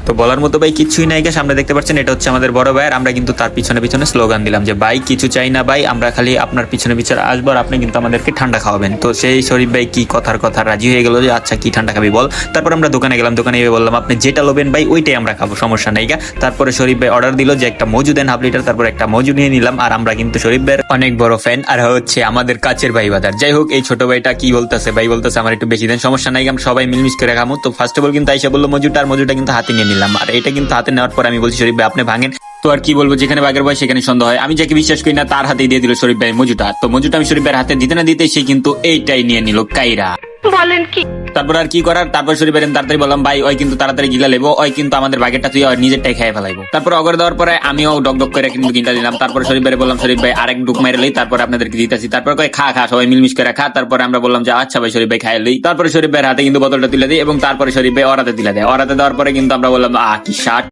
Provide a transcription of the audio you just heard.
তো বলার মতো ভাই কিছুই নাই, সামনে দেখতে পাচ্ছেন এটা হচ্ছে আমাদের বড় ভাই, আর আমরা কিন্তু তার পিছনে পিছনে স্লোগান দিলাম যে ভাই কিছু চাই না ভাই, আমরা খালি আপনার পিছনে পিছনে আসবো আর আপনি কিন্তু আমাদেরকে ঠান্ডা খাওয়াবেন। তো সেই শরীফ ভাই কি কথার কথা রাজি হয়ে গেল যে আচ্ছা কি ঠান্ডা খাবি বল। তারপর আমরা দোকানে গেলাম, দোকানে গিয়ে বললাম আপনি যেটা লোবেন ভাই ওইটাই আমরা খাবো, সমস্যা নেই গা। তারপরে শরীফ ভাই অর্ডার দিল যে একটা মজু দেন হাফ লিটার, তারপর একটা মজু নিয়ে নিলাম। আর আমরা কিন্তু শরীফ ভাইয়ের অনেক বড় ফ্যান, আর হচ্ছে আমাদের কাছের ভাই বাদার। যাই হোক এই ছোট ভাইটা কি বলতেছে, ভাই বলতেছে আমার একটু বেশি দেন, সমস্যা নাই, আমরা সবাই মিলমিশ করে খামো। তো ফার্স্ট অফ অল কিন্তু আইসা বললো মজুটা, আর মজুটা কিন্তু হাতে নিয়ে নিলাম। আর এটা কিন্তু হাতে নেওয়ার পর আমি বলছি শরীফ ভাই আপনি ভাঙেন। তো আর কি বলবো, যেখানে বাঘের ভয় সেখানে সন্দেহ হয়। আমি যাকে বিশ্বাস করি না তার হাতেই দিয়ে দিল শরীফ ভাই মজুটা। তো মজুটা আমি শরীফ ভাইয়ের হাতে দিতে না দিতে সে কিন্তু এইটাই নিয়ে নিল কাইরা। বলেন কি? তারপর আর কি করার, তারপর শরীফ ভাই তাড়াতাড়ি বললাম ভাই ওই কিন্তু তাড়াতাড়ি গিলা লেবো, ওই কিন্তু আমাদের বাগেরটা তুই নিজেরটাই খেয়ে ফেলাইবো। তারপর অগর দেওয়ার পরে আমিও ডক ডক করে কিন্তু কিনটা দিলাম। তারপর শরীফ ভাই বললাম শরীফ ভাই আরেক ডুক মেরে লই, তারপর আপনাদেরকে দিতেছি। তারপর কয় খা খা, সবাই মিলমিশ করে খা। তারপরে আমরা বললাম যে আচ্ছা ভাই শরীফ ভাই খাই লই। তারপরে শরীফ ভাইয়ের হাতে কিন্তু বোতলটা তুলে দিই এবং তারপরে শরীফ ভাই ওরাতে তুলে দেয়। ওরাতে দেওয়ার পরে কিন্তু আমরা বললাম কি শার্ট